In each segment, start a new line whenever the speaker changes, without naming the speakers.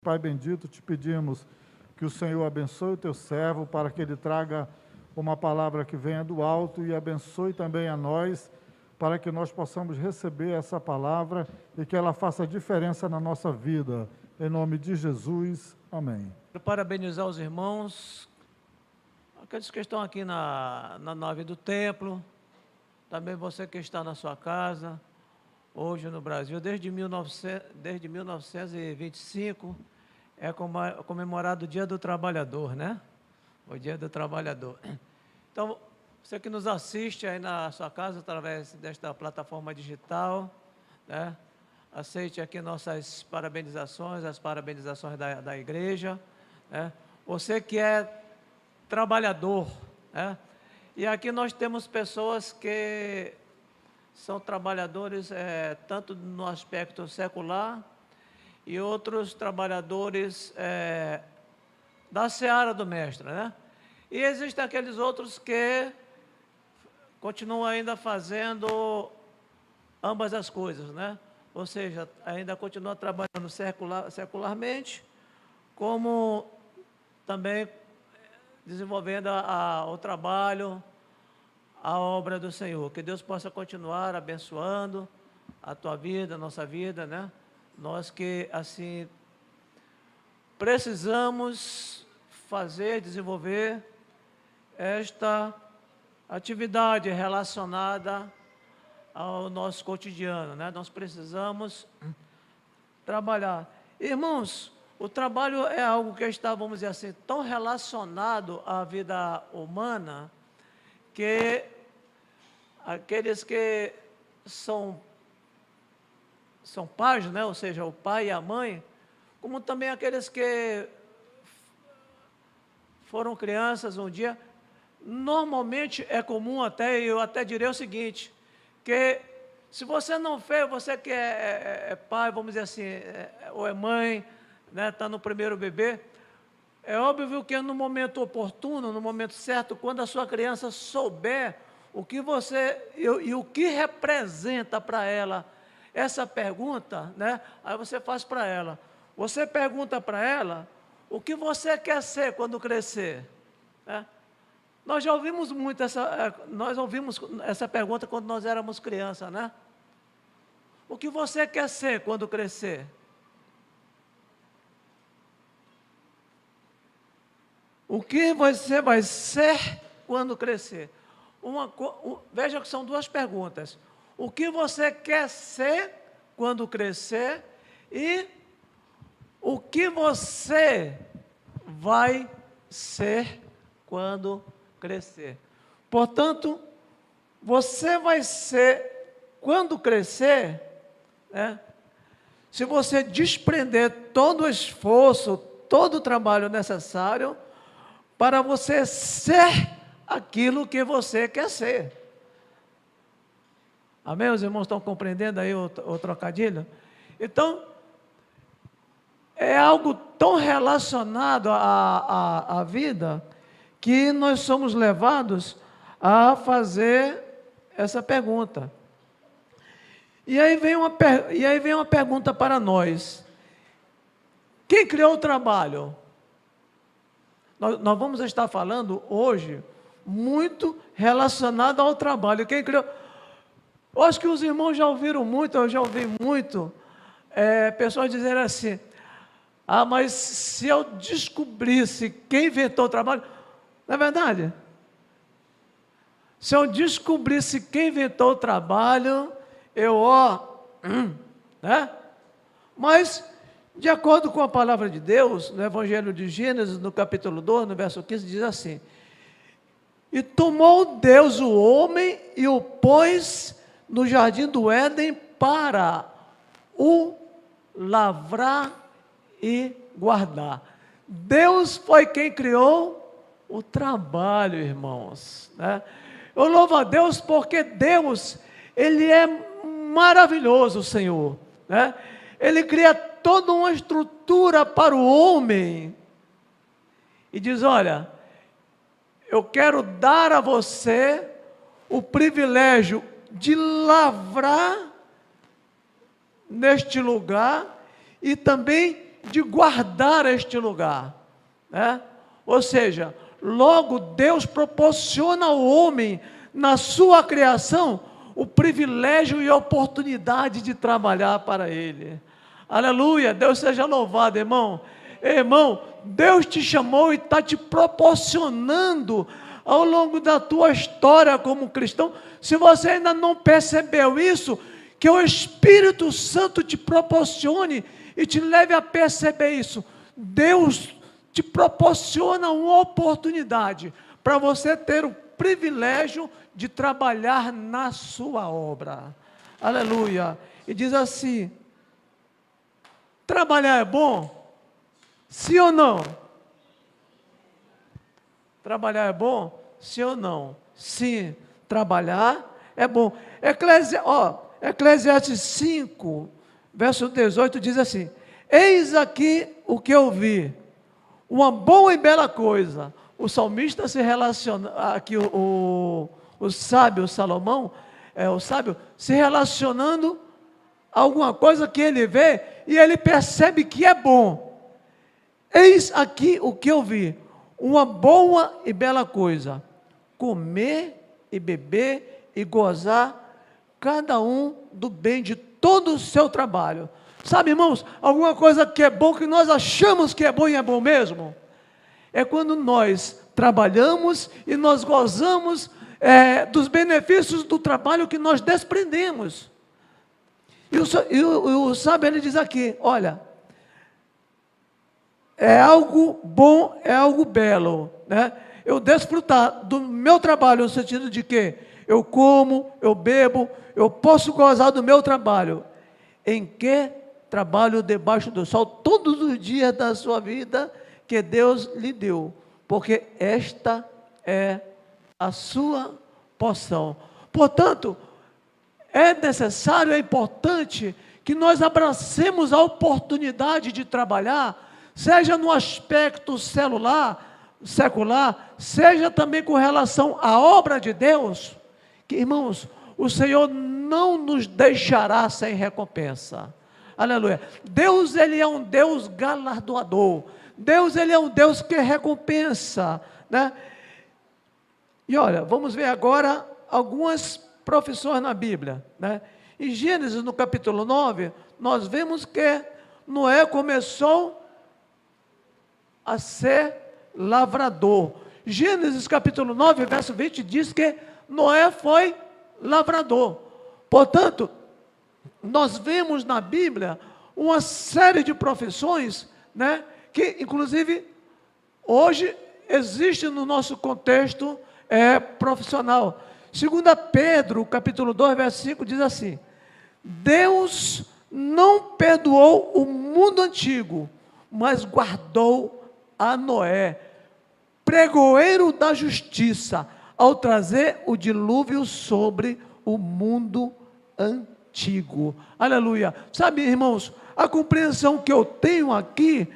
Pai bendito, te pedimos que o Senhor abençoe o teu servo para que ele traga uma palavra que venha do alto e abençoe também a nós, para que nós possamos receber essa palavra e que ela faça diferença na nossa vida. Em nome de Jesus, amém.
Quero parabenizar os irmãos, aqueles que estão aqui na nave do templo, também você que está na sua casa, hoje no Brasil, desde 1925, é comemorado o Dia do Trabalhador, né? O Dia do Trabalhador. Então, você que nos assiste aí na sua casa, através desta plataforma digital, né? Aceite aqui nossas parabenizações, as parabenizações da igreja, né? Você que é trabalhador, né? E aqui nós temos pessoas que são trabalhadores tanto no aspecto secular e outros trabalhadores da seara do mestre, né? E existem aqueles outros que continuam ainda fazendo ambas as coisas, né? Ou seja, ainda continua trabalhando secularmente, como também desenvolvendo o trabalho, a obra do Senhor. Que Deus possa continuar abençoando a tua vida, a nossa vida, né? Nós que, assim, precisamos desenvolver esta atividade relacionada ao nosso cotidiano, né? Nós precisamos trabalhar. Irmãos, o trabalho é algo que está, vamos dizer assim, tão relacionado à vida humana, que aqueles que são pais, né? Ou seja, o pai e a mãe, como também aqueles que foram crianças um dia, normalmente é comum até, eu até direi o seguinte, que se você não fez, você que é pai, vamos dizer assim, ou é mãe, né, está no primeiro bebê, é óbvio que no momento oportuno, no momento certo, quando a sua criança souber o que você, e o que representa para ela essa pergunta, né, aí você faz para ela. Você pergunta para ela o que você quer ser quando crescer, né? Nós já ouvimos muito essa pergunta quando nós éramos crianças, né? O que você quer ser quando crescer? O que você vai ser quando crescer? Veja que são duas perguntas. O que você quer ser quando crescer e o que você vai ser quando crescer? Portanto, você vai ser, quando crescer, né, se você desprender todo o esforço, todo o trabalho necessário para você ser aquilo que você quer ser. Amém? Os irmãos estão compreendendo aí o trocadilho? Então, é algo tão relacionado à vida que nós somos levados a fazer essa pergunta. E aí vem uma pergunta para nós. Quem criou o trabalho? Nós vamos estar falando hoje muito relacionado ao trabalho. Quem criou? Eu acho que os irmãos já ouviram muito, eu já ouvi muito, pessoas dizerem assim, mas se eu descobrisse quem inventou o trabalho, não é verdade? Se eu descobrisse quem inventou o trabalho, né? Mas, de acordo com a palavra de Deus, no Evangelho de Gênesis, no capítulo 2, no verso 15, diz assim, e tomou Deus o homem e o pôs no jardim do Éden para o lavrar e guardar. Deus foi quem criou o trabalho, irmãos, né? Eu louvo a Deus porque Deus, Ele é maravilhoso, Senhor, né? Ele cria toda uma estrutura para o homem e diz, olha, eu quero dar a você o privilégio de lavrar neste lugar e também de guardar este lugar, né? Ou seja, logo Deus proporciona ao homem, na sua criação, o privilégio e a oportunidade de trabalhar para Ele. Aleluia, Deus seja louvado, irmão. Irmão, Deus te chamou e está te proporcionando ao longo da tua história como cristão. Se você ainda não percebeu isso, que o Espírito Santo te proporcione e te leve a perceber isso. Deus te proporciona uma oportunidade para você ter o privilégio de trabalhar na sua obra. Aleluia. E diz assim: trabalhar é bom? Sim ou não? Trabalhar é bom? Sim ou não? Sim, trabalhar é bom. Eclesiastes 5, verso 18 diz assim: eis aqui o que eu vi, uma boa e bela coisa. O salmista se relaciona, aqui o sábio Salomão, o sábio, se relacionando a alguma coisa que ele vê e ele percebe que é bom. Eis aqui o que eu vi, uma boa e bela coisa, comer e beber e gozar, cada um do bem de todo o seu trabalho. Sabe, irmãos, alguma coisa que é bom, que nós achamos que é bom e é bom mesmo, é quando nós trabalhamos e nós gozamos dos benefícios do trabalho que nós desprendemos. E o sábio, ele diz aqui, olha, é algo bom, é algo belo, né? Eu desfrutar do meu trabalho, no sentido de que eu como, eu bebo, eu posso gozar do meu trabalho. Em que trabalho debaixo do sol, todos os dias da sua vida que Deus lhe deu, porque esta é a sua porção. Portanto, é necessário, é importante que nós abracemos a oportunidade de trabalhar, seja no aspecto secular, seja também com relação à obra de Deus, que, irmãos, o Senhor não nos deixará sem recompensa. Aleluia. Deus, Ele é um Deus galardoador. Deus, Ele é um Deus que recompensa, né? E olha, vamos ver agora algumas profissões na Bíblia, né? Em Gênesis, no capítulo 9, nós vemos que Noé começou a ser lavrador. Gênesis capítulo 9, verso 20, diz que Noé foi lavrador. Portanto, nós vemos na Bíblia uma série de profissões, né, que inclusive hoje existe no nosso contexto profissional. 2 Pedro, capítulo 2, verso 5, diz assim: Deus não perdoou o mundo antigo, mas guardou a Noé, pregoeiro da justiça, ao trazer o dilúvio sobre o mundo antigo. Aleluia. Sabe, irmãos, a compreensão que eu tenho aqui,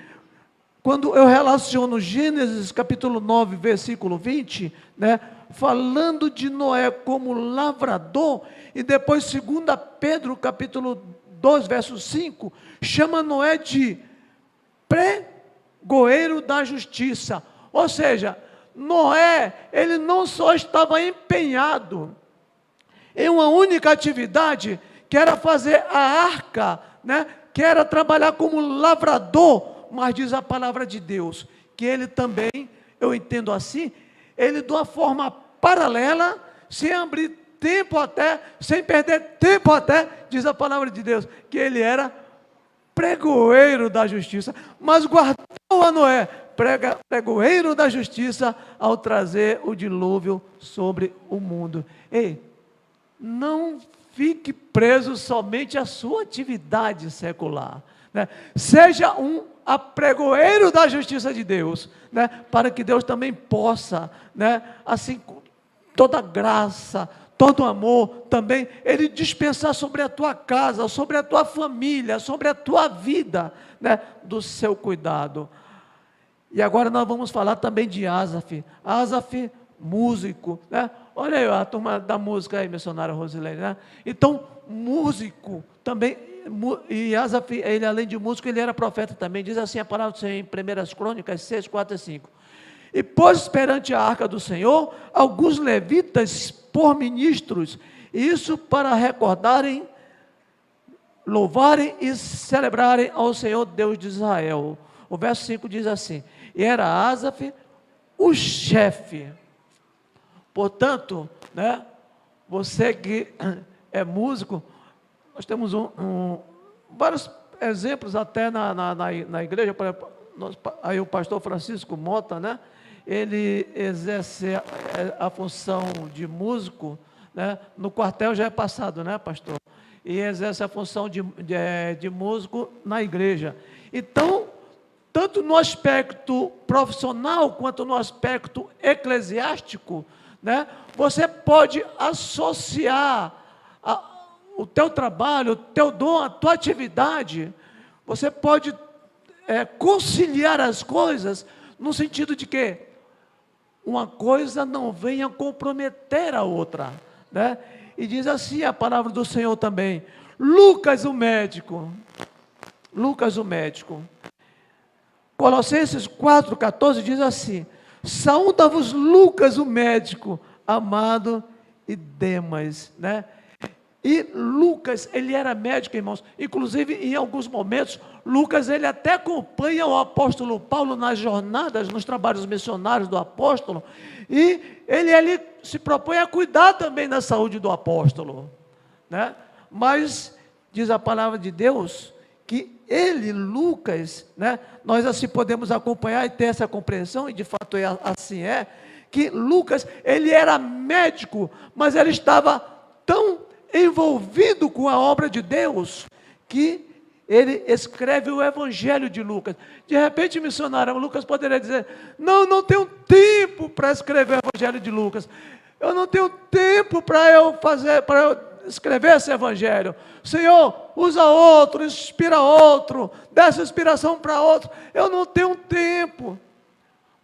quando eu relaciono Gênesis capítulo 9, versículo 20, né, falando de Noé como lavrador, e depois 2 Pedro capítulo 2, verso 5, chama Noé de pregoeiro da justiça. Ou seja, Noé, ele não só estava empenhado em uma única atividade, que era fazer a arca, né, que era trabalhar como lavrador, mas diz a palavra de Deus, que ele também, eu entendo assim, ele de uma forma paralela, sem abrir tempo até, sem perder tempo até, diz a palavra de Deus, que ele era pregoeiro da justiça, mas guardou a Noé, pregoeiro da justiça, ao trazer o dilúvio sobre o mundo. Ei, não fique preso somente à sua atividade secular, né? Seja um apregoeiro da justiça de Deus, né? Para que Deus também possa, né, assim, toda graça, todo amor também, Ele dispensar sobre a tua casa, sobre a tua família, sobre a tua vida, né, do seu cuidado. E agora nós vamos falar também de Asaf. Asaf, músico, né? Olha aí a turma da música aí, missionária Rosilene, né? Então, músico também, e Asaf, ele além de músico, ele era profeta também. Diz assim a palavra do Senhor em 1 Crônicas 6, 4 e 5. E pôs perante a arca do Senhor alguns levitas por ministros, isso para recordarem, louvarem e celebrarem ao Senhor Deus de Israel. O verso 5 diz assim: e era Asaf o chefe. Portanto, né, você que é músico, nós temos vários exemplos até na igreja. Por exemplo, aí o pastor Francisco Mota, né, ele exerce a função de músico, né, no quartel já é passado, né, pastor? E exerce a função de músico na igreja. Então, tanto no aspecto profissional quanto no aspecto eclesiástico, né, você pode associar o teu trabalho, o teu dom, a tua atividade, você pode conciliar as coisas no sentido de que uma coisa não venha comprometer a outra, né? E diz assim a palavra do Senhor também, Lucas o médico, Colossenses 4,14 diz assim: saúda-vos Lucas o médico, amado, e Demas, né? E Lucas, ele era médico, irmãos. Inclusive, em alguns momentos, Lucas, ele até acompanha o apóstolo Paulo nas jornadas, nos trabalhos missionários do apóstolo. E ele se propõe a cuidar também da saúde do apóstolo, né? Mas, diz a palavra de Deus, que ele, Lucas, né? Nós assim podemos acompanhar e ter essa compreensão, e de fato assim é, que Lucas, ele era médico, mas ele estava tão envolvido com a obra de Deus, que ele escreve o Evangelho de Lucas. De repente, missionário, Lucas poderia dizer: não tenho tempo para escrever o Evangelho de Lucas, eu não tenho tempo para eu escrever esse Evangelho. Senhor, usa outro, inspira outro, dá essa inspiração para outro, eu não tenho tempo.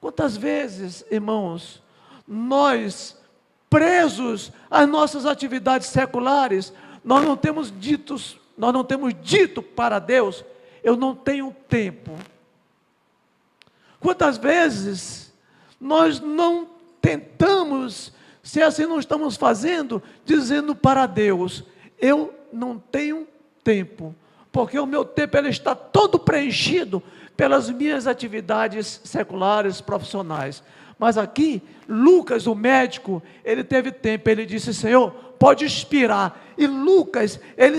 Quantas vezes, irmãos, nós, presos às nossas atividades seculares, nós não temos dito para Deus: eu não tenho tempo. Quantas vezes nós não tentamos, se assim não estamos fazendo, dizendo para Deus: eu não tenho tempo, porque o meu tempo ele está todo preenchido pelas minhas atividades seculares, profissionais. Mas aqui, Lucas, o médico, ele teve tempo, ele disse: Senhor, pode inspirar. E Lucas, ele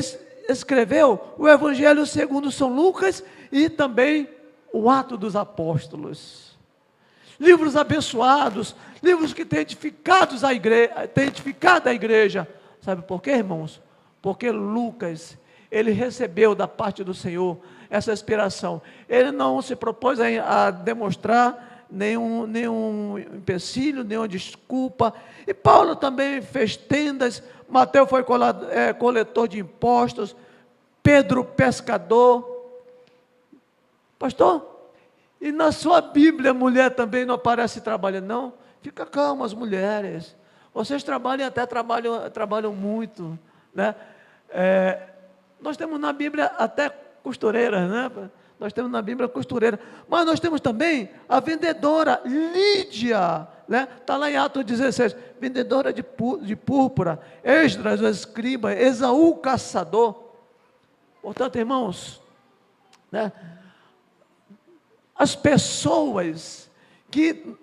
escreveu o Evangelho segundo São Lucas e também o Atos dos Apóstolos. Livros abençoados, livros que têm edificado a igreja. Sabe por quê, irmãos? Porque Lucas, ele recebeu da parte do Senhor essa inspiração. Ele não se propôs a demonstrar nenhum empecilho, nenhuma desculpa. E Paulo também fez tendas. Mateus foi coletor de impostos. Pedro, pescador. Pastor, e na sua Bíblia, mulher também não aparece trabalhando? Não, fica calma, as mulheres. Vocês trabalham muito, né? Nós temos na Bíblia até costureiras, né? Nós temos na Bíblia costureira, mas nós temos também a vendedora Lídia, né? Está lá em Atos 16, vendedora de púrpura, Esdras, o escriba, Esaú, o caçador. Portanto, irmãos, né? As pessoas que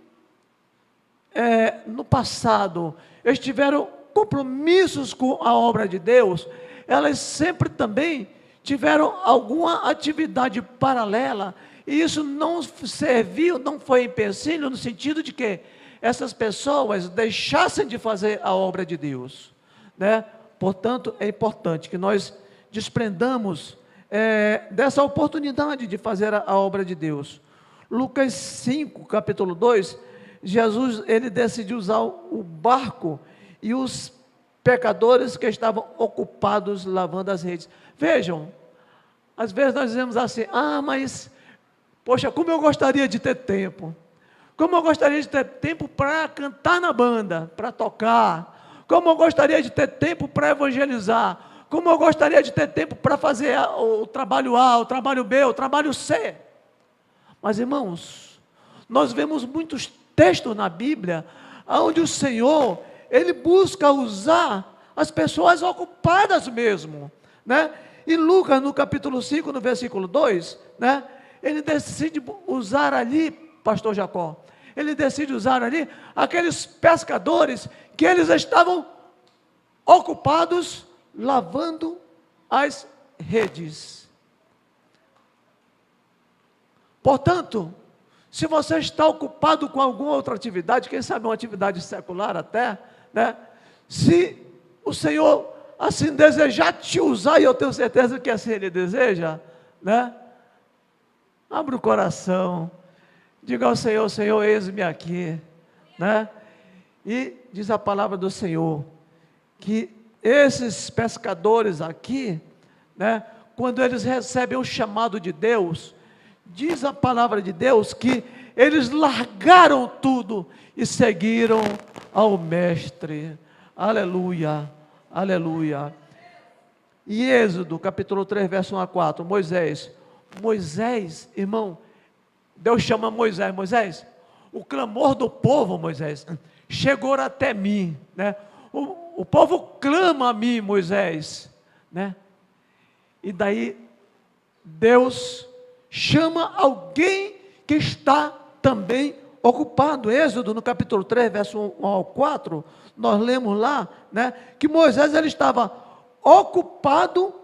no passado estiveram compromissos com a obra de Deus, elas sempre também tiveram alguma atividade paralela, e isso não serviu, não foi empecilho, no sentido de que essas pessoas deixassem de fazer a obra de Deus, né? Portanto, é importante que nós desprendamos dessa oportunidade de fazer a obra de Deus. Lucas 5, capítulo 2, Jesus, ele decidiu usar o barco e os pecadores que estavam ocupados lavando as redes. Vejam, às vezes nós dizemos assim: mas, poxa, como eu gostaria de ter tempo. Como eu gostaria de ter tempo para cantar na banda, para tocar. Como eu gostaria de ter tempo para evangelizar. como eu gostaria de ter tempo para fazer o trabalho A, o trabalho B, o trabalho C. Mas, irmãos, nós vemos muitos textos na Bíblia, onde o Senhor, Ele busca usar as pessoas ocupadas mesmo, né? E Lucas, no capítulo 5, no versículo 2, né? Ele decide usar ali, pastor Jacó, ele decide usar ali aqueles pescadores que eles estavam ocupados lavando as redes. Portanto, se você está ocupado com alguma outra atividade, quem sabe uma atividade secular até, né? Se o Senhor assim desejar te usar, e eu tenho certeza que assim Ele deseja, né? Abra o coração, diga ao Senhor: Senhor, eis-me aqui, né? E diz a palavra do Senhor, que esses pescadores aqui, né? Quando eles recebem o chamado de Deus, diz a palavra de Deus que eles largaram tudo e seguiram ao Mestre. Aleluia, aleluia. E Êxodo, capítulo 3, verso 1 a 4, Moisés, irmão, Deus chama Moisés: Moisés, o clamor do povo, Moisés, chegou até mim, né? O povo clama a mim, Moisés, né? E daí Deus chama alguém que está também ocupado. Êxodo, no capítulo 3, verso 1 ao 4, nós lemos lá, né, que Moisés ele estava ocupado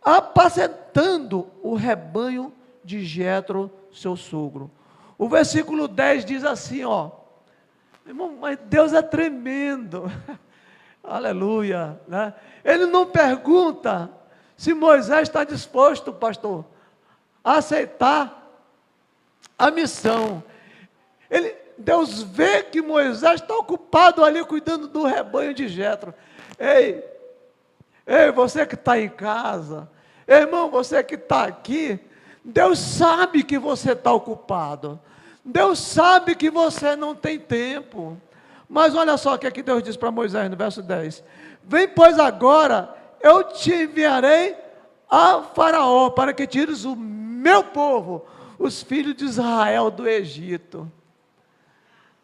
apacentando o rebanho de Jetro, seu sogro. O versículo 10 diz assim, ó, irmão, mas Deus é tremendo, aleluia, né? Ele não pergunta se Moisés está disposto, pastor, a aceitar a missão. Deus vê que Moisés está ocupado ali cuidando do rebanho de Jetro. Ei, você que está em casa, irmão, você que está aqui, Deus sabe que você está ocupado, Deus sabe que você não tem tempo, mas olha só o que é que Deus diz para Moisés no verso 10, vem pois agora, eu te enviarei a Faraó, para que tires o meu povo, os filhos de Israel do Egito.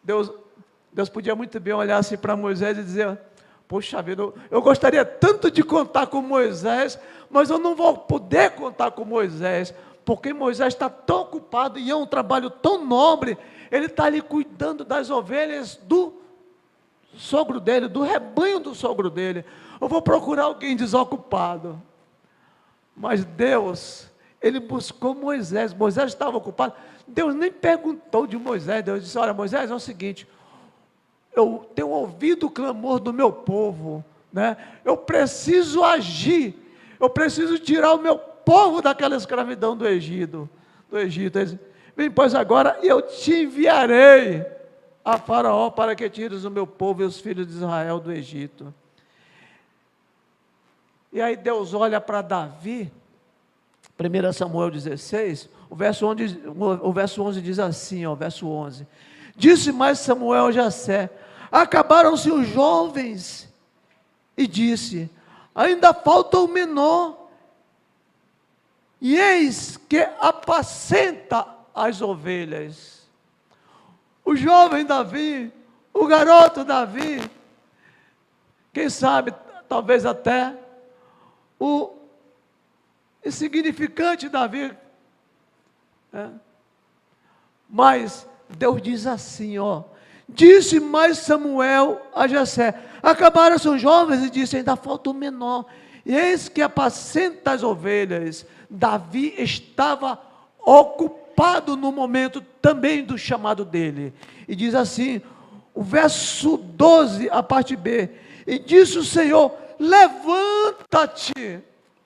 Deus podia muito bem olhar assim para Moisés e dizer, poxa vida, eu gostaria tanto de contar com Moisés, mas eu não vou poder contar com Moisés, porque Moisés está tão ocupado e é um trabalho tão nobre, ele está ali cuidando das ovelhas do sogro dele, do rebanho do sogro dele. Eu vou procurar alguém desocupado. Mas Deus, Ele buscou Moisés. Moisés estava ocupado. Deus nem perguntou de Moisés. Deus disse, olha Moisés, é o seguinte, eu tenho ouvido o clamor do meu povo, né? Eu preciso agir, eu preciso tirar o meu povo daquela escravidão do Egito. Vem pois agora, eu te enviarei a Faraó para que tires o meu povo e os filhos de Israel do Egito. E aí Deus olha para Davi, 1 Samuel 16, o verso 11 diz assim, ó, verso 11, disse mais Samuel a Jessé, acabaram-se os jovens, e disse, ainda falta o menor, e eis que apacenta as ovelhas. O jovem Davi, o garoto Davi, quem sabe, talvez até o insignificante Davi, mas Deus diz assim, ó, disse mais Samuel a Jessé, acabaram os jovens e disse, ainda falta o menor, e eis que apacenta as ovelhas. Davi estava ocupado no momento também do chamado dele, e diz assim, o verso 12, a parte B, e disse o Senhor, levanta-te,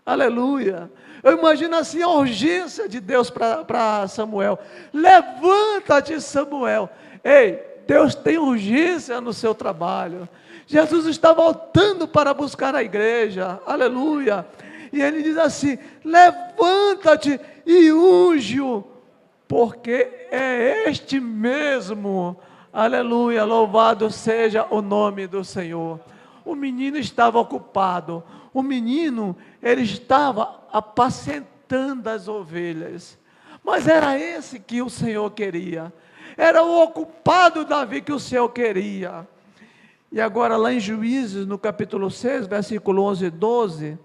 aleluia. Eu imagino assim a urgência de Deus para Samuel, levanta-te Samuel, ei, Deus tem urgência no seu trabalho, Jesus está voltando para buscar a igreja, aleluia, e ele diz assim, levanta-te e unge-o, porque é este mesmo, aleluia, louvado seja o nome do Senhor. O menino estava ocupado, o menino, ele estava apacentando as ovelhas. Mas era esse que o Senhor queria. Era o ocupado Davi que o Senhor queria. E agora lá em Juízes, no capítulo 6, versículo 11 e 12,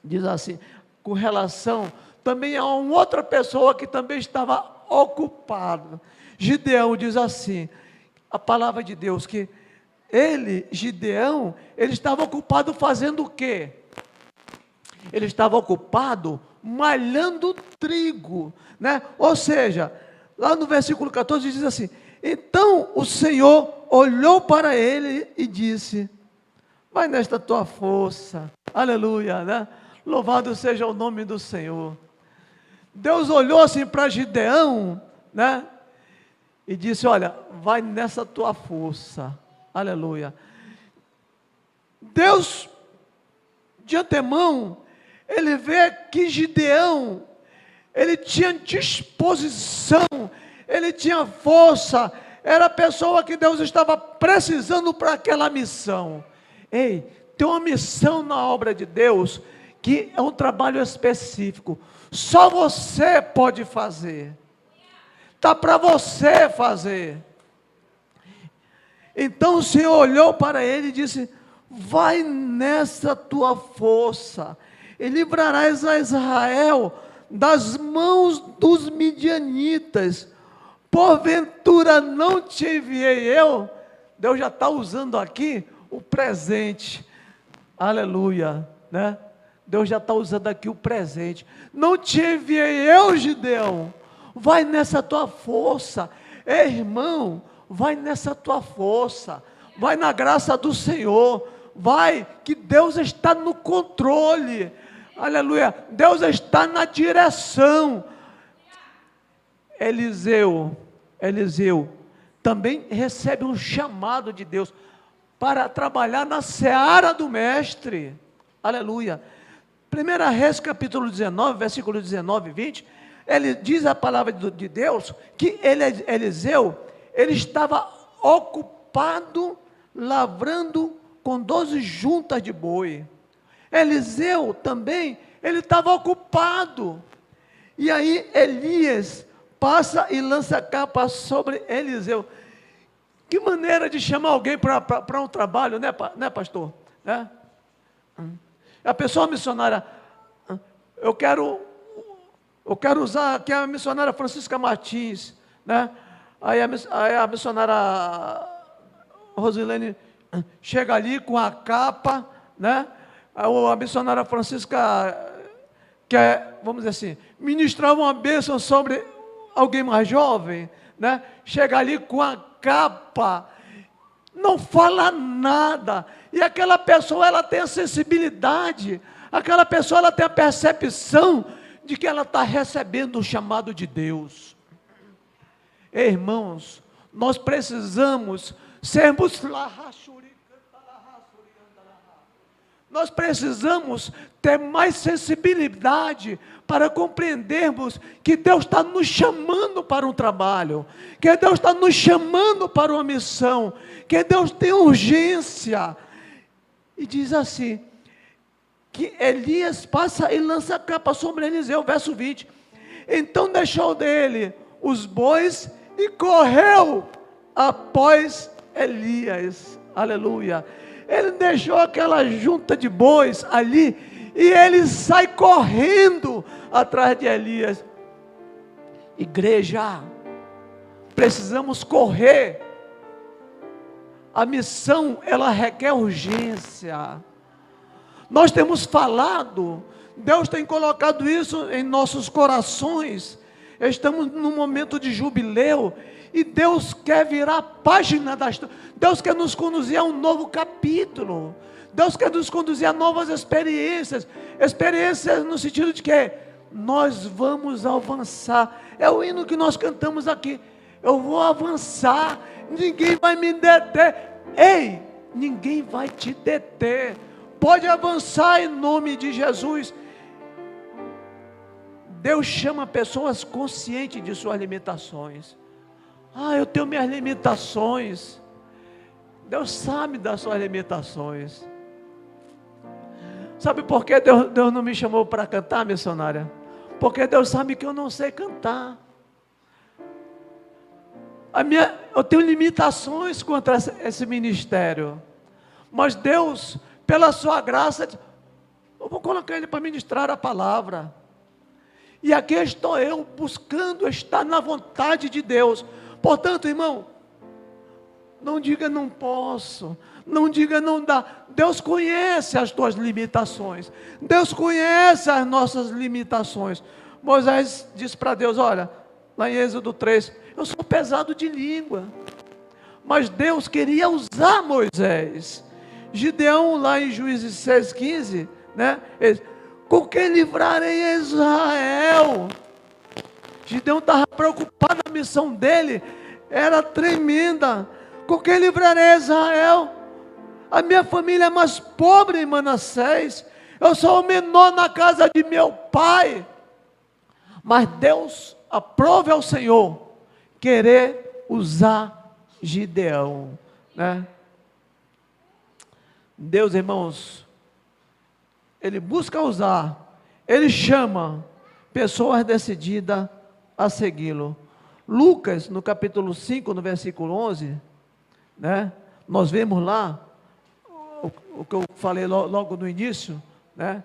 diz assim, com relação também a uma outra pessoa que também estava ocupada. Gideão diz assim, a palavra de Deus, que Gideão, ele estava ocupado fazendo o quê? Ele estava ocupado malhando trigo, né? Ou seja, lá no versículo 14 diz assim, então o Senhor olhou para ele e disse, vai nesta tua força, aleluia, né? Louvado seja o nome do Senhor. Deus olhou assim para Gideão, né? E disse, olha, vai nessa tua força, aleluia. Deus, de antemão, ele vê que Gideão, ele tinha disposição, ele tinha força, era a pessoa que Deus estava precisando para aquela missão. Ei, tem uma missão na obra de Deus, que é um trabalho específico, só você pode fazer, está para você fazer. Então o Senhor olhou para ele e disse, vai nessa tua força, e livrarás a Israel das mãos dos midianitas, porventura não te enviei eu? Deus já está usando aqui o presente, aleluia, né? Deus já está usando aqui o presente, não te enviei eu, Gideão? Vai nessa tua força, ei, irmão, vai nessa tua força, vai na graça do Senhor, vai, que Deus está no controle, aleluia, Deus está na direção. Eliseu também recebe um chamado de Deus para trabalhar na seara do mestre, aleluia. 1 Reis capítulo 19, versículo 19 e 20, ele diz a palavra de Deus, que Eliseu, ele estava ocupado lavrando com 12 juntas de boi. Eliseu também, ele estava ocupado, e aí Elias passa e lança a capa sobre Eliseu. Que maneira de chamar alguém para um trabalho, né pastor? Né? A pessoa missionária, eu quero usar aqui a missionária Francisca Martins, né? Aí a missionária Rosilene chega ali com a capa, né? A missionária Francisca quer, vamos dizer assim, ministrar uma bênção sobre alguém mais jovem, né? Chega ali com a capa, não fala nada, e aquela pessoa, ela tem a sensibilidade, aquela pessoa, ela tem a percepção de que ela está recebendo o chamado de Deus. Ei, irmãos, nós precisamos sermos nós precisamos ter mais sensibilidade para compreendermos que Deus está nos chamando para um trabalho, que Deus está nos chamando para uma missão, que Deus tem urgência. E diz assim, que Elias passa e lança a capa sobre Eliseu, verso 20. Então deixou dele os bois e correu após Elias, aleluia. Ele deixou aquela junta de bois ali, e ele sai correndo atrás de Elias. Igreja, precisamos correr, a missão, ela requer urgência. Nós temos falado, Deus tem colocado isso em nossos corações, estamos num momento de jubileu, e Deus quer virar a página da história, Deus quer nos conduzir a um novo capítulo, Deus quer nos conduzir a novas experiências no sentido de que nós vamos avançar, é o hino que nós cantamos aqui, eu vou avançar, ninguém vai me deter, ei, ninguém vai te deter, pode avançar em nome de Jesus. Deus chama pessoas conscientes de suas limitações. Eu tenho minhas limitações. Deus sabe das suas limitações. Sabe por que Deus não me chamou para cantar, missionária? Porque Deus sabe que eu não sei cantar. Eu tenho limitações contra esse ministério. Mas Deus, pela sua graça, eu vou colocar ele para ministrar a palavra. E aqui estou eu buscando estar na vontade de Deus. Portanto, irmão, não diga não posso, não diga não dá. Deus conhece as tuas limitações. Deus conhece as nossas limitações. Moisés disse para Deus, olha, lá em Êxodo 3, eu sou pesado de língua. Mas Deus queria usar Moisés. Gideão, lá em Juízes 6,15, né? Com quem livrarei Israel? Gideão estava preocupado, a missão dele era tremenda. Com quem livrarei Israel? A minha família é mais pobre em Manassés. Eu sou o menor na casa de meu pai. Mas Deus aprove ao Senhor querer usar Gideão, né? Deus, irmãos, Ele busca usar, Ele chama pessoas decididas a segui-lo. Lucas, no capítulo 5, no versículo 11, né? Nós vemos lá, o que eu falei logo no início, né?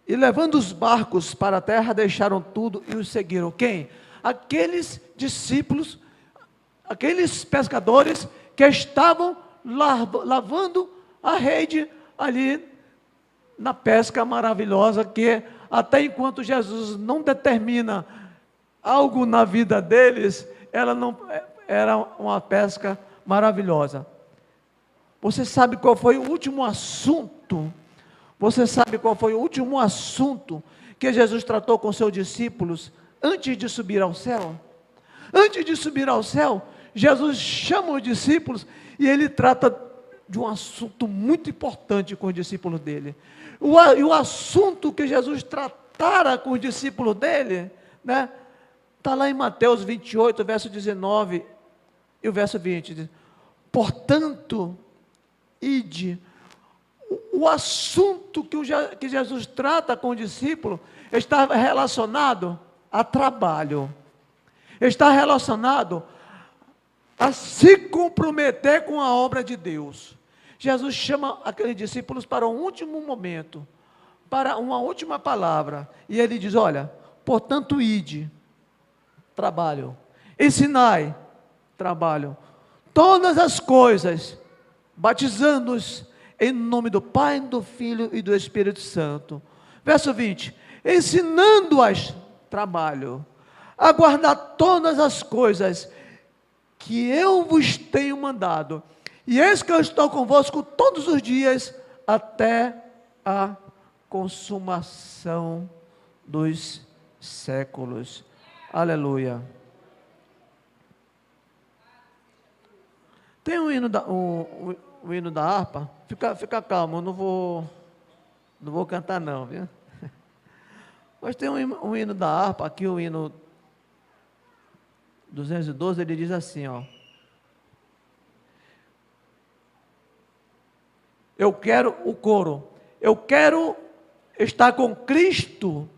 E levando os barcos para a terra, deixaram tudo e os seguiram. Quem? Aqueles discípulos, aqueles pescadores que estavam lavando a rede ali na pesca maravilhosa, que até enquanto Jesus não determina algo na vida deles, ela não era uma pesca maravilhosa. Você sabe qual foi o último assunto? Você sabe qual foi o último assunto que Jesus tratou com seus discípulos antes de subir ao céu? Antes de subir ao céu, Jesus chama os discípulos e ele trata de um assunto muito importante com os discípulos dele. E o assunto que Jesus tratara com os discípulos dele, né? Está lá em Mateus 28, verso 19 e o verso 20. Diz, portanto, ide. O assunto que Jesus trata com o discípulo está relacionado a trabalho. Está relacionado a se comprometer com a obra de Deus. Jesus chama aqueles discípulos para um último momento, para uma última palavra. E ele diz, olha, portanto, ide, trabalho. Ensinai, trabalho. Todas as coisas, batizando-os em nome do Pai, do Filho e do Espírito Santo. Verso 20, ensinando-as, trabalho, a guardar todas as coisas que eu vos tenho mandado. E eis que eu estou convosco todos os dias, até a consumação dos séculos. Aleluia. Tem um hino o hino da harpa? Fica calmo, eu não vou cantar não, viu? Mas tem um hino da harpa, aqui o hino 212, ele diz assim, ó. Eu quero o coro. Eu quero estar com Cristo,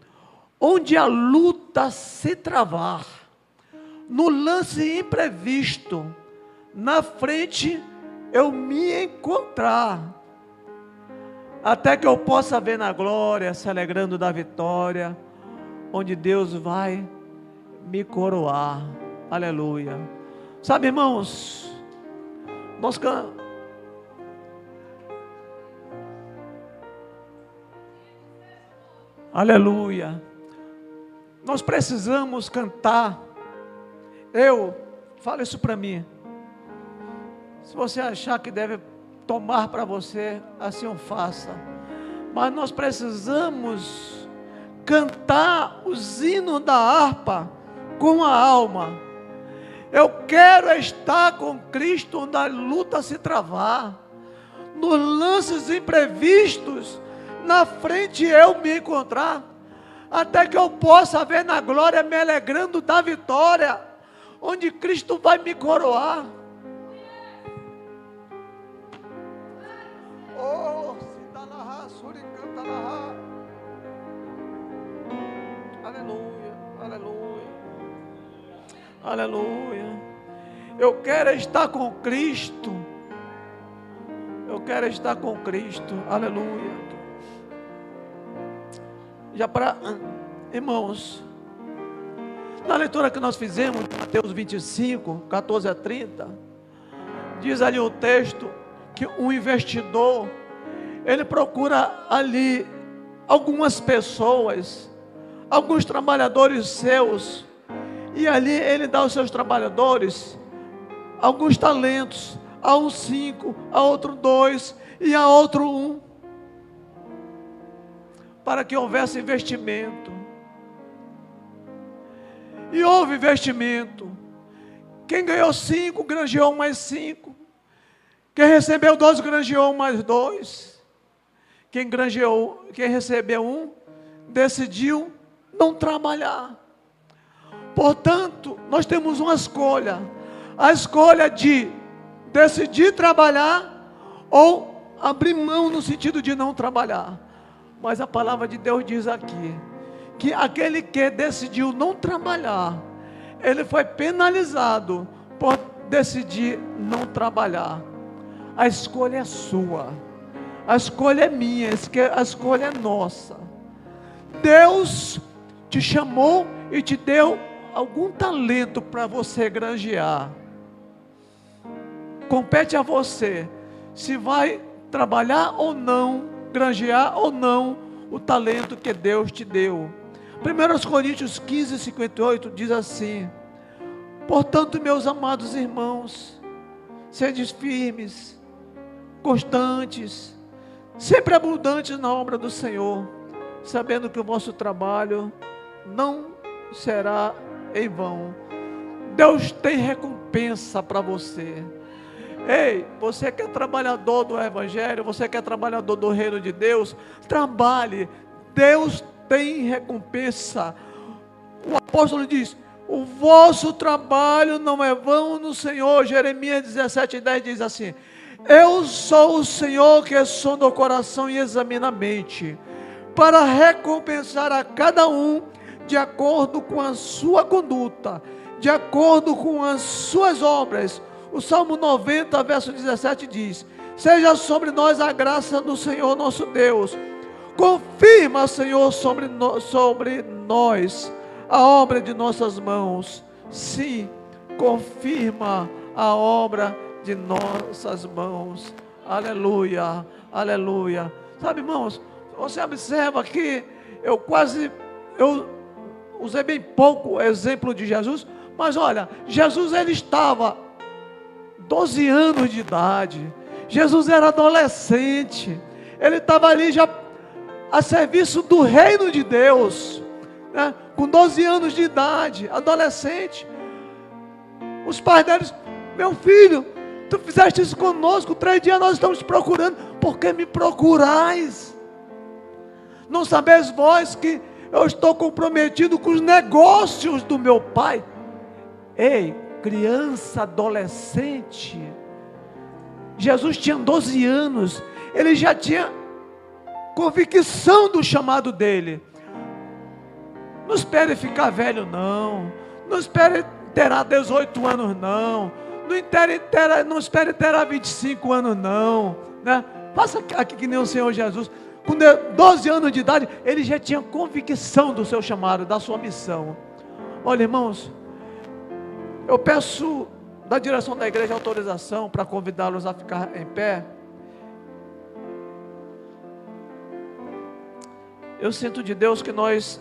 onde a luta se travar, no lance imprevisto, na frente eu me encontrar, até que eu possa ver na glória, se alegrando da vitória, onde Deus vai me coroar. Aleluia. Sabe, irmãos, aleluia. Nós precisamos cantar. Fala isso para mim. Se você achar que deve tomar para você, assim o faça. Mas nós precisamos cantar os hinos da harpa com a alma. Eu quero estar com Cristo onde a luta se travar, nos lances imprevistos, na frente eu me encontrar, até que eu possa ver na glória me alegrando da vitória, onde Cristo vai me coroar. Aleluia, aleluia, aleluia. Eu quero estar com Cristo. Eu quero estar com Cristo. Aleluia. Já para, irmãos, na leitura que nós fizemos, Mateus 25, 14 a 30, diz ali o texto que um investidor, ele procura ali algumas pessoas, alguns trabalhadores seus, e ali ele dá aos seus trabalhadores alguns talentos, a um 5, a outro 2 e a outro 1, para que houvesse investimento. E houve investimento. Quem ganhou 5, granjeou mais 5. Quem recebeu 2, granjeou mais 2. Quem recebeu 1, decidiu não trabalhar. Portanto, nós temos uma escolha. A escolha de decidir trabalhar ou abrir mão no sentido de não trabalhar. Mas a palavra de Deus diz aqui que aquele que decidiu não trabalhar, ele foi penalizado por decidir não trabalhar. A escolha é sua, a escolha é minha, a escolha é nossa. Deus te chamou e te deu algum talento para você granjear. Compete a você se vai trabalhar ou não, granjear ou não o talento que Deus te deu. 1 Coríntios 15, 58 diz assim: portanto, meus amados irmãos, sede firmes, constantes, sempre abundantes na obra do Senhor, sabendo que o vosso trabalho não será em vão. Deus tem recompensa para você. Ei, você que é trabalhador do Evangelho, você que é trabalhador do reino de Deus, trabalhe, Deus tem recompensa. O apóstolo diz: o vosso trabalho não é vão no Senhor. Jeremias 17:10 diz assim: eu sou o Senhor que sonda o coração e examina a mente, para recompensar a cada um de acordo com a sua conduta, de acordo com as suas obras. O Salmo 90, verso 17 diz: seja sobre nós a graça do Senhor nosso Deus. Confirma, Senhor, sobre nós a obra de nossas mãos. Sim, confirma a obra de nossas mãos. Aleluia, aleluia. Sabe, irmãos, você observa que eu usei bem pouco o exemplo de Jesus, mas olha, Jesus ele estava 12 anos de idade, Jesus era adolescente, ele estava ali já a serviço do reino de Deus, né? Com 12 anos de idade, adolescente. Os pais deles: meu filho, tu fizeste isso conosco, 3 dias nós estamos te procurando, por que me procurais? Não sabeis vós que eu estou comprometido com os negócios do meu pai? Ei, criança, adolescente, Jesus tinha 12 anos, ele já tinha convicção do chamado dele. Não espere ficar velho não, não espere terá 18 anos não, não espere terá 25 anos não, né? Faça aqui que nem o Senhor Jesus. Com 12 anos de idade, ele já tinha convicção do seu chamado, da sua missão. Olha, irmãos, eu peço da direção da igreja autorização para convidá-los a ficar em pé. Eu sinto de Deus que nós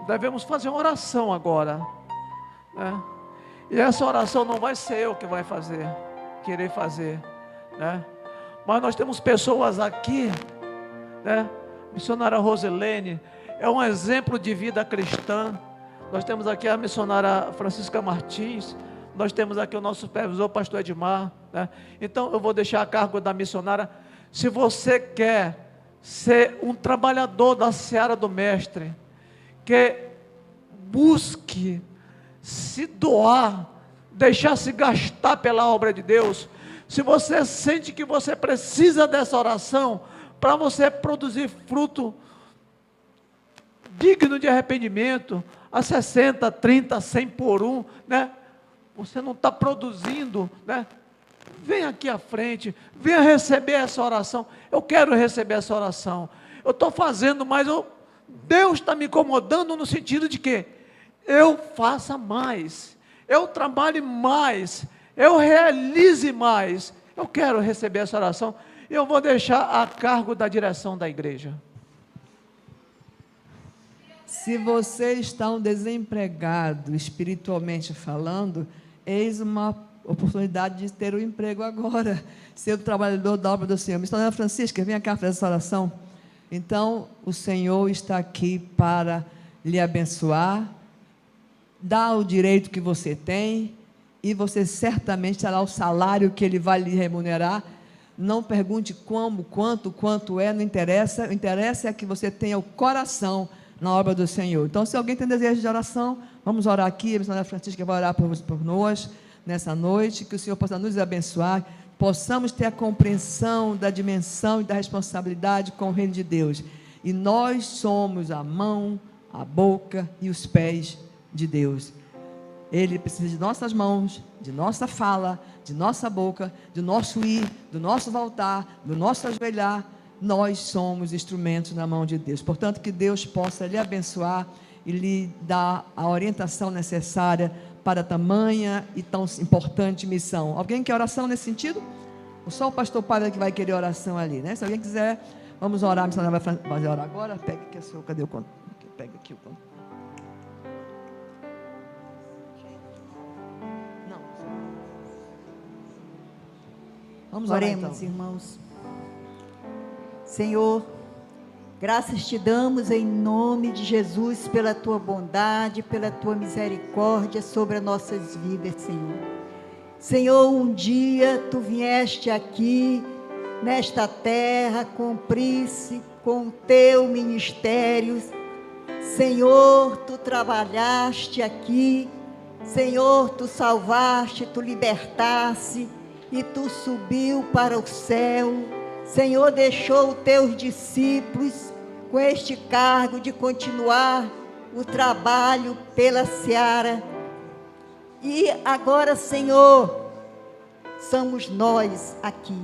devemos fazer uma oração agora, né? E essa oração não vai ser eu que vai fazer, querer fazer, né? Mas nós temos pessoas aqui, né? Missionária Rosilene é um exemplo de vida cristã. Nós temos aqui a missionária Francisca Martins, nós temos aqui o nosso supervisor, pastor Edmar, né? Então eu vou deixar a cargo da missionária. Se você quer ser um trabalhador da seara do mestre, que busque se doar, deixar-se gastar pela obra de Deus, se você sente que você precisa dessa oração, para você produzir fruto digno de arrependimento, a 60, 30, 100 por um, né? Você não está produzindo, né? Venha aqui à frente, venha receber essa oração. Eu quero receber essa oração. Eu estou fazendo, mas Deus está me incomodando no sentido de que eu faça mais, eu trabalhe mais, eu realize mais. Eu quero receber essa oração e eu vou deixar a cargo da direção da igreja.
Se você está um desempregado, espiritualmente falando, eis uma oportunidade de ter um emprego agora, ser o trabalhador da obra do Senhor. Missionária Francisca, vem cá fazer essa oração. Então, o Senhor está aqui para lhe abençoar, dar o direito que você tem, e você certamente terá o salário que Ele vai lhe remunerar. Não pergunte como, quanto é, não interessa. O interessa é que você tenha o coração na obra do Senhor. Então, se alguém tem desejo de oração, vamos orar aqui. A missionária Francisca vai orar por nós nessa noite, que o Senhor possa nos abençoar, possamos ter a compreensão da dimensão e da responsabilidade com o reino de Deus. E nós somos a mão, a boca e os pés de Deus. Ele precisa de nossas mãos, de nossa fala, de nossa boca, do nosso ir, do nosso voltar, do nosso ajoelhar. Nós somos instrumentos na mão de Deus. Portanto, que Deus possa lhe abençoar e lhe dar a orientação necessária para tamanha e tão importante missão. Alguém quer oração nesse sentido? Só o pastor Padre que vai querer oração ali, né? Se alguém quiser, vamos orar. A missionária vai fazer orar agora. Pega aqui a sua, cadê o conto? Pega aqui o conto. Não. Vamos orar,
Oremos,
então.
irmãos. Senhor, graças te damos em nome de Jesus pela tua bondade, pela tua misericórdia sobre as nossas vidas, Senhor. Senhor, um dia tu vieste aqui nesta terra, cumprisse com o teu ministério. Senhor, tu trabalhaste aqui. Senhor, tu salvaste, tu libertaste e tu subiu para o céu. Senhor, deixou os teus discípulos com este cargo de continuar o trabalho pela seara. E agora, Senhor, somos nós aqui.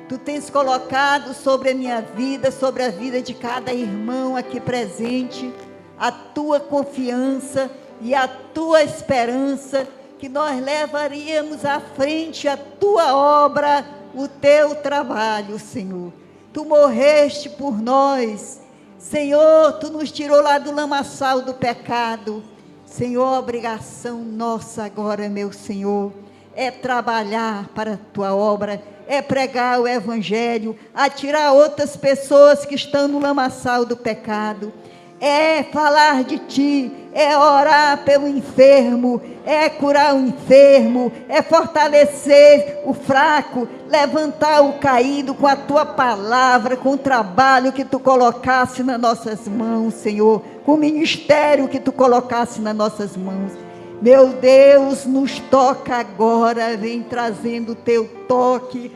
Tu tens colocado sobre a minha vida, sobre a vida de cada irmão aqui presente, a tua confiança e a tua esperança, que nós levaríamos à frente a tua obra, o teu trabalho, Senhor. Tu morreste por nós, Senhor, tu nos tirou lá do lamaçal do pecado. Senhor, a obrigação nossa agora, meu Senhor, é trabalhar para a tua obra, é pregar o evangelho, atirar outras pessoas que estão no lamaçal do pecado, é falar de ti, é orar pelo enfermo, é curar o enfermo, é fortalecer o fraco, levantar o caído com a tua palavra, com o trabalho que tu colocasse nas nossas mãos, Senhor, com o ministério que tu colocasse nas nossas mãos. Meu Deus, nos toca agora, vem trazendo o teu toque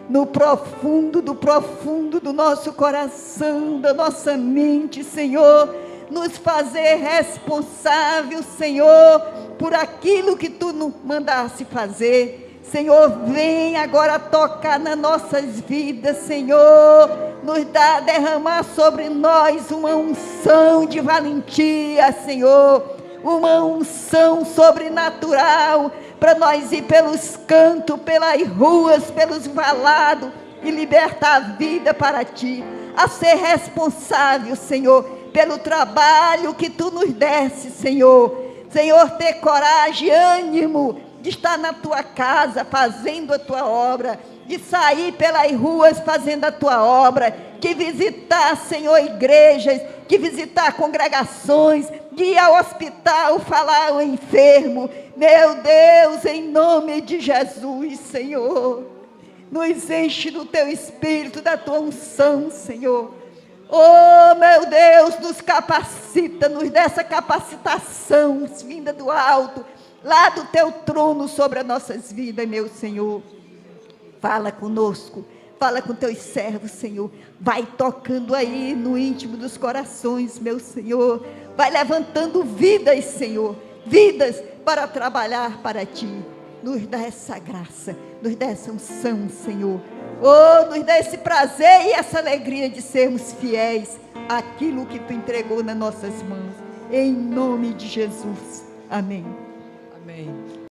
no profundo do nosso coração, da nossa mente, Senhor, nos fazer responsável, Senhor, por aquilo que tu nos mandasse fazer. Senhor, vem agora tocar nas nossas vidas, Senhor, nos dá, derramar sobre nós uma unção de valentia, Senhor, uma unção sobrenatural, para nós ir pelos cantos, pelas ruas, pelos valados, e libertar a vida para ti, a ser responsável, Senhor, pelo trabalho que tu nos desse, Senhor. Senhor, ter coragem, ânimo de estar na tua casa fazendo a tua obra, de sair pelas ruas fazendo a tua obra, de visitar, Senhor, igrejas, de visitar congregações, de ir ao hospital falar ao enfermo. Meu Deus, em nome de Jesus, Senhor, nos enche do teu Espírito, da tua unção, Senhor. Oh, meu Deus, nos capacita, nos dá essa capacitação vinda do alto, lá do teu trono sobre as nossas vidas, meu Senhor. Fala conosco, Fala com teus servos, Senhor. Vai tocando aí no íntimo dos corações, meu Senhor. Vai levantando vidas, Senhor. Vidas para trabalhar para Ti. Nos dá essa graça, nos dá essa unção, Senhor. Oh, nos dá esse prazer e essa alegria de sermos fiéis àquilo que Tu entregou nas nossas mãos. Em nome de Jesus. Amém.
Amém.